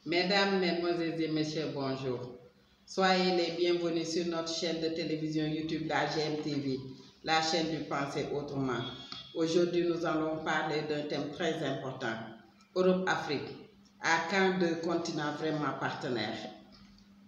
Mesdames, Mesdemoiselles et Messieurs, bonjour. Soyez les bienvenus sur notre chaîne de télévision YouTube, la GMTV, la chaîne du Penser Autrement. Aujourd'hui, nous allons parler d'un thème très important, Europe-Afrique, à quand deux continents vraiment partenaires.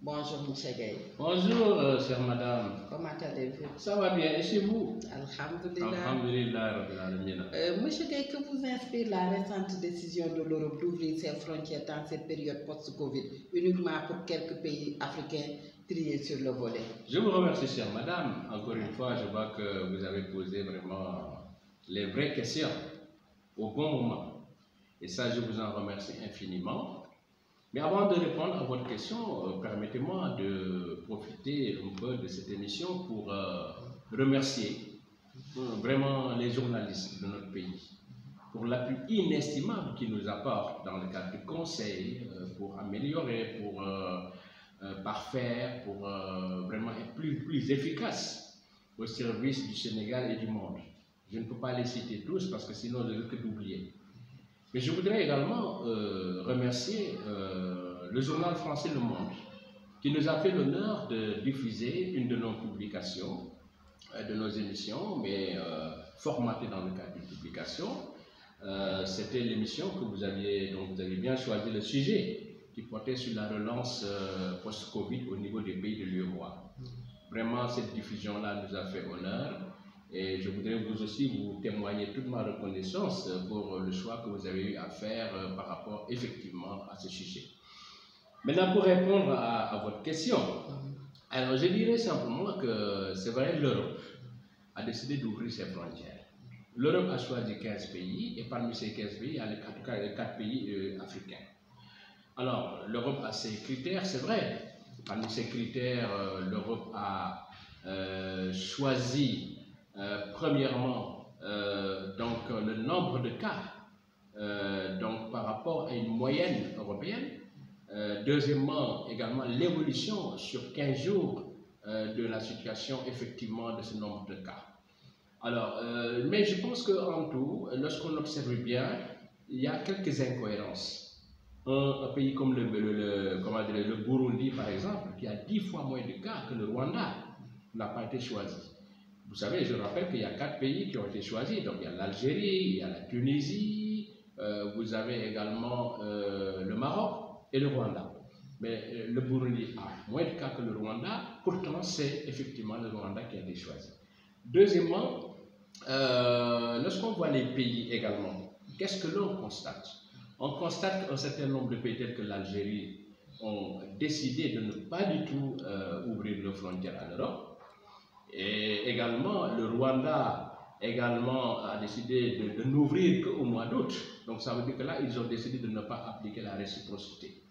Bonjour, M. Gueye. Bonjour, chère madame. Comment allez-vous? Ça va bien, et chez vous? Alhamdulillah. Alhamdulillah. Monsieur Gueye, que vous inspire la récente décision de l'Europe d'ouvrir ses frontières dans cette période post-Covid, uniquement pour quelques pays africains triés sur le volet? Je vous remercie, chère madame. Encore une fois, je vois que vous avez posé vraiment les vraies questions au bon moment. Et ça, je vous en remercie infiniment. Mais avant de répondre à votre question, permettez-moi de profiter un peu de cette émission pour remercier vraiment les journalistes de notre pays pour l'appui inestimable qu'ils nous apportent dans le cadre du conseil pour améliorer, pour parfaire, pour vraiment être plus efficace au service du Sénégal et du monde. Je ne peux pas les citer tous parce que sinon je risque d'oublier. Mais je voudrais également remercier le journal français Le Monde, qui nous a fait l'honneur de diffuser une de nos publications, de nos émissions, mais formatée dans le cadre d'une publication. C'était l'émission que vous aviez bien choisi le sujet, qui portait sur la relance post-Covid au niveau des pays de l'UEMOA. Vraiment, cette diffusion-là nous a fait honneur. Et je voudrais vous aussi vous témoigner toute ma reconnaissance pour le choix que vous avez eu à faire par rapport effectivement à ce sujet. Maintenant, pour répondre à votre question, alors je dirais simplement que c'est vrai, l'Europe a décidé d'ouvrir ses frontières. L'Europe a choisi 15 pays et parmi ces 15 pays, il y a en tout cas 4 pays africains. Alors, l'Europe a ses critères, c'est vrai. Parmi ces critères, l'Europe a choisi premièrement, donc le nombre de cas donc par rapport à une moyenne européenne. Deuxièmement, également l'évolution sur 15 jours de la situation effectivement de ce nombre de cas. Alors, mais je pense qu'en tout, lorsqu'on observe bien, il y a quelques incohérences. Un pays comme le Burundi, par exemple, qui a 10 fois moins de cas que le Rwanda, n'a pas été choisi. Vous savez, je rappelle qu'il y a 4 pays qui ont été choisis. Donc il y a l'Algérie, il y a la Tunisie, vous avez également le Maroc et le Rwanda. Mais le Burundi a moins de cas que le Rwanda, pourtant c'est effectivement le Rwanda qui a été choisi. Deuxièmement, lorsqu'on voit les pays également, qu'est-ce que l'on constate? On constate qu'un certain nombre de pays tels que l'Algérie ont décidé de ne pas du tout ouvrir leurs frontières à l'Europe. Et également, le Rwanda également a décidé de n'ouvrir qu'au mois d'août. Donc ça veut dire que là, ils ont décidé de ne pas appliquer la réciprocité.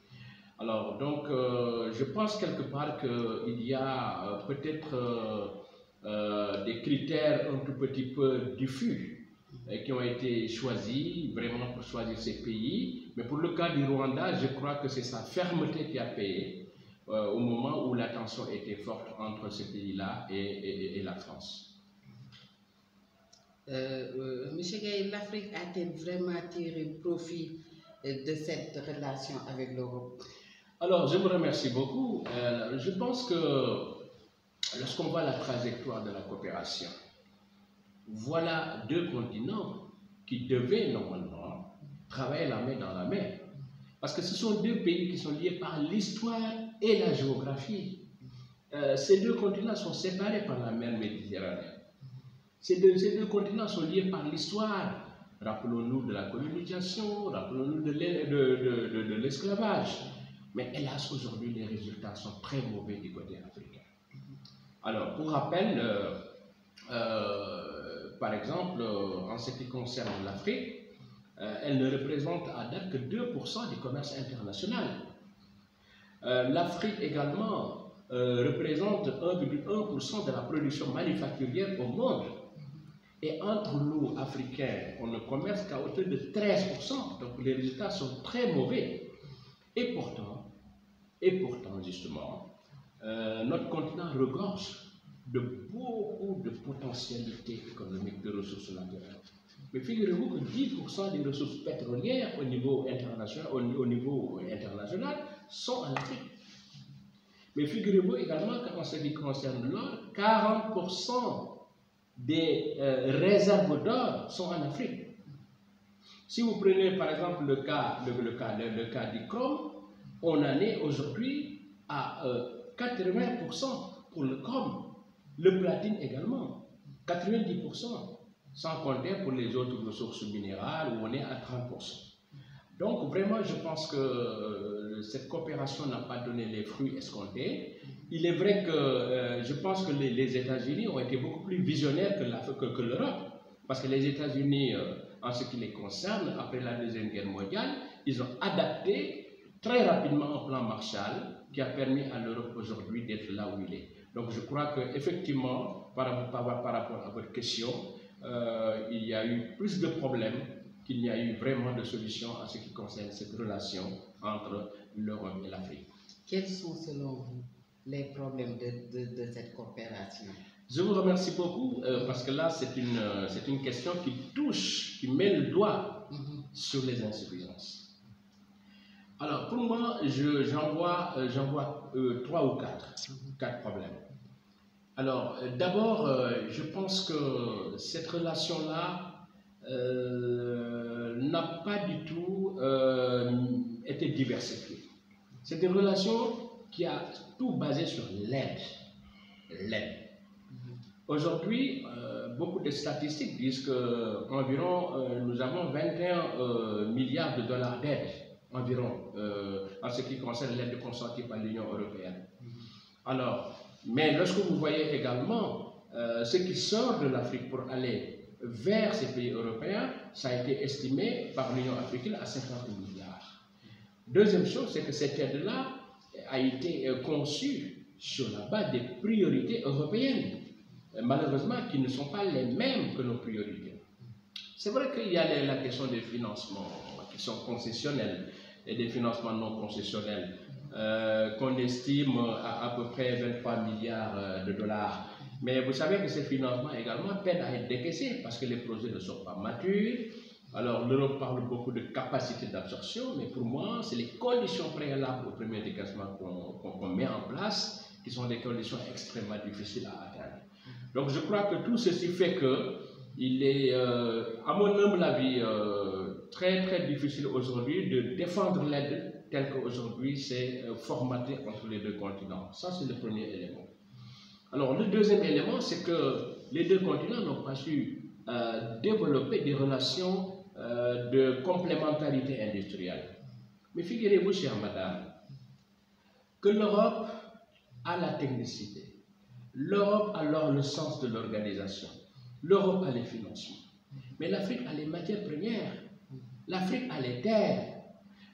Alors, donc, je pense quelque part qu'il y a peut-être des critères un tout petit peu diffus qui ont été choisis vraiment pour choisir ces pays. Mais pour le cas du Rwanda, je crois que c'est sa fermeté qui a payé. Au moment où la tension était forte entre ce pays-là et la France. Monsieur Gueye, l'Afrique a-t-elle vraiment tiré profit de cette relation avec l'Europe? Alors, je vous remercie beaucoup. Je pense que lorsqu'on voit la trajectoire de la coopération, voilà deux continents qui devaient normalement travailler la main dans la main. Parce que ce sont deux pays qui sont liés par l'histoire et la géographie. Ces deux continents sont séparés par la mer Méditerranée. Ces deux continents sont liés par l'histoire. Rappelons-nous de la colonisation, rappelons-nous de l'esclavage. Mais hélas, aujourd'hui, les résultats sont très mauvais du côté africain. Alors, pour rappel, par exemple, en ce qui concerne l'Afrique, elle ne représente à date que 2% du commerce international. L'Afrique également représente 1,1% de la production manufacturière au monde. Et entre nous, Africains, on ne commerce qu'à hauteur de 13%. Donc les résultats sont très mauvais. Et pourtant justement, notre continent regorge de beaucoup de potentialités économiques, de ressources naturelles. Mais figurez-vous que 10% des ressources pétrolières au niveau international sont en Afrique. Mais figurez-vous également qu'en ce qui concerne l'or, 40% des réserves d'or sont en Afrique. Si vous prenez par exemple le cas du chrome, on en est aujourd'hui à 80% pour le chrome. Le platine également, 90%, sans compter pour les autres ressources minérales où on est à 30%. Donc vraiment, je pense que cette coopération n'a pas donné les fruits escomptés. Il est vrai que je pense que les États-Unis ont été beaucoup plus visionnaires que l'Europe. Parce que les États-Unis, en ce qui les concerne, après la Deuxième Guerre mondiale, ils ont adapté très rapidement un plan Marshall qui a permis à l'Europe aujourd'hui d'être là où il est. Donc je crois qu'effectivement, par rapport à votre question, il y a eu plus de problèmes qu'il n'y a eu vraiment de solutions en ce qui concerne cette relation entre l'Europe et l'Afrique. Quels sont selon vous les problèmes de cette coopération? Je vous remercie beaucoup parce que là c'est une question qui met le doigt sur les insuffisances. Alors pour moi, j'en vois 3 ou 4 problèmes. Alors d'abord, je pense que cette relation-là n'a pas du tout été diversifiée. C'est une relation qui a tout basé sur l'aide. Aujourd'hui, beaucoup de statistiques disent qu'environ nous avons 21 milliards de dollars d'aide environ en ce qui concerne l'aide consentie par l'Union européenne. Alors, mais lorsque vous voyez également ce qui sort de l'Afrique pour aller vers ces pays européens, ça a été estimé par l'Union africaine à 50 milliards. Deuxième chose, c'est que cette aide-là a été conçue sur la base des priorités européennes, malheureusement qui ne sont pas les mêmes que nos priorités. C'est vrai qu'il y a la question des financements qui sont concessionnels et des financements non concessionnels qu'on estime à peu près 23 milliards de dollars. Mais vous savez que ces financements également peinent à être décaissés parce que les projets ne sont pas matures. Alors l'Europe parle beaucoup de capacité d'absorption, mais pour moi, c'est les conditions préalables au premier décaissement qu'on met en place qui sont des conditions extrêmement difficiles à atteindre. Donc je crois que tout ceci fait qu'il est, à mon humble avis, très très difficile aujourd'hui de défendre l'aide telle qu'aujourd'hui c'est formaté entre les deux continents. Ça c'est le premier élément. Alors le deuxième élément, c'est que les deux continents n'ont pas su développer des relations de complémentarité industrielle. Mais figurez-vous, chère madame, que l'Europe a la technicité, l'Europe a alors le sens de l'organisation, l'Europe a les financements, mais l'Afrique a les matières premières, l'Afrique a les terres,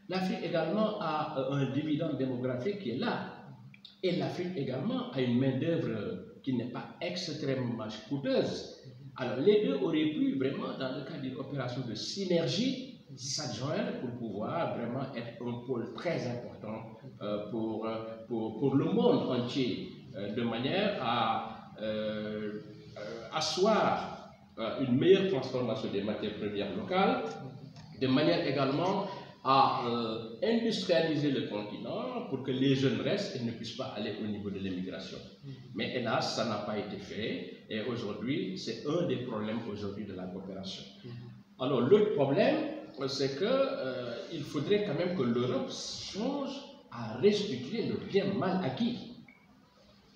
l'Afrique également a un dividende démographique qui est là, et l'Afrique également a une main-d'œuvre qui n'est pas extrêmement coûteuse. Alors les deux auraient pu vraiment, dans le cadre d'une opération de synergie, s'adjoindre pour pouvoir vraiment être un pôle très important pour le monde entier, de manière à asseoir une meilleure transformation des matières premières locales, de manière également à industrialiser le continent pour que les jeunes restent et ne puissent pas aller au niveau de l'immigration. Mais hélas, ça n'a pas été fait et aujourd'hui, c'est un des problèmes aujourd'hui de la coopération. Alors l'autre problème, c'est qu'il faudrait quand même que l'Europe songe à restituer le bien mal acquis.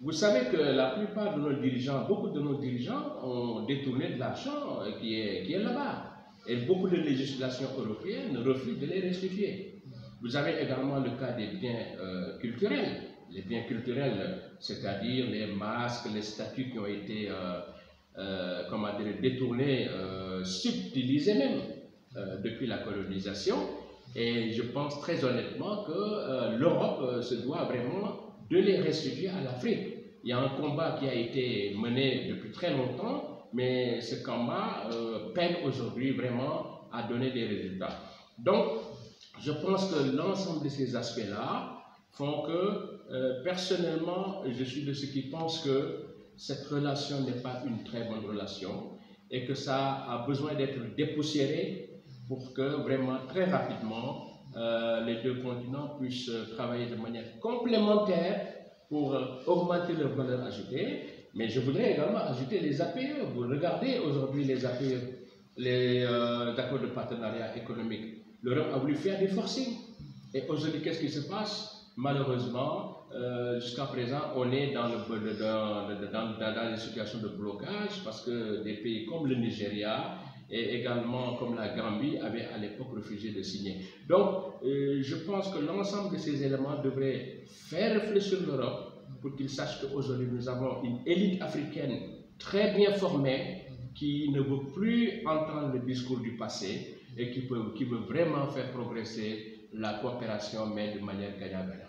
Vous savez que la plupart de nos dirigeants, beaucoup de nos dirigeants ont détourné de l'argent qui est là-bas. Et beaucoup de législations européennes refusent de les restituer. Vous avez également le cas des biens culturels. Les biens culturels, c'est-à-dire les masques, les statues qui ont été détournés, subtilisés même depuis la colonisation. Et je pense très honnêtement que l'Europe se doit vraiment de les restituer à l'Afrique. Il y a un combat qui a été mené depuis très longtemps, mais ce combat peine aujourd'hui vraiment à donner des résultats. Donc, je pense que l'ensemble de ces aspects-là font que, personnellement, je suis de ceux qui pensent que cette relation n'est pas une très bonne relation et que ça a besoin d'être dépoussiéré pour que vraiment très rapidement les deux continents puissent travailler de manière complémentaire pour augmenter leur valeur ajoutée. Mais je voudrais également ajouter les APE. Vous regardez aujourd'hui les APE, les accords de partenariat économique. L'Europe a voulu faire des forcing. Et aujourd'hui, qu'est-ce qui se passe? Malheureusement, jusqu'à présent, on est dans des situations de blocage parce que des pays comme le Nigeria et également comme la Gambie avaient à l'époque refusé de signer. Donc, je pense que l'ensemble de ces éléments devraient faire réfléchir l'Europe pour qu'ils sachent qu'aujourd'hui, nous avons une élite africaine très bien formée qui ne veut plus entendre le discours du passé et qui veut vraiment faire progresser la coopération, mais de manière gagnant-gagnant.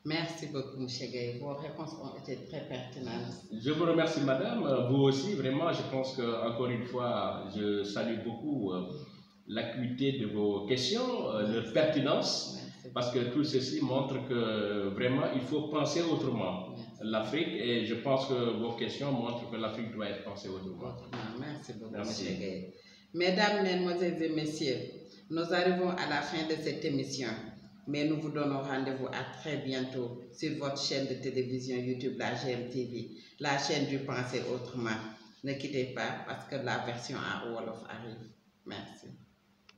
Merci beaucoup, M. Gueye. Vos réponses ont été très pertinentes. Je vous remercie, madame. Vous aussi, vraiment, je pense qu'encore une fois, je salue beaucoup l'acuité de vos questions, leur pertinence, parce que tout ceci montre que vraiment, il faut penser autrement l'Afrique, et je pense que vos questions montrent que l'Afrique doit être pensée autrement. Merci beaucoup, M. Gueye. Mesdames, Mesdemoiselles et Messieurs, nous arrivons à la fin de cette émission. Mais nous vous donnons rendez-vous à très bientôt sur votre chaîne de télévision YouTube, la GMTV, la chaîne du Penser Autrement. Ne quittez pas parce que la version en Wolof arrive. Merci.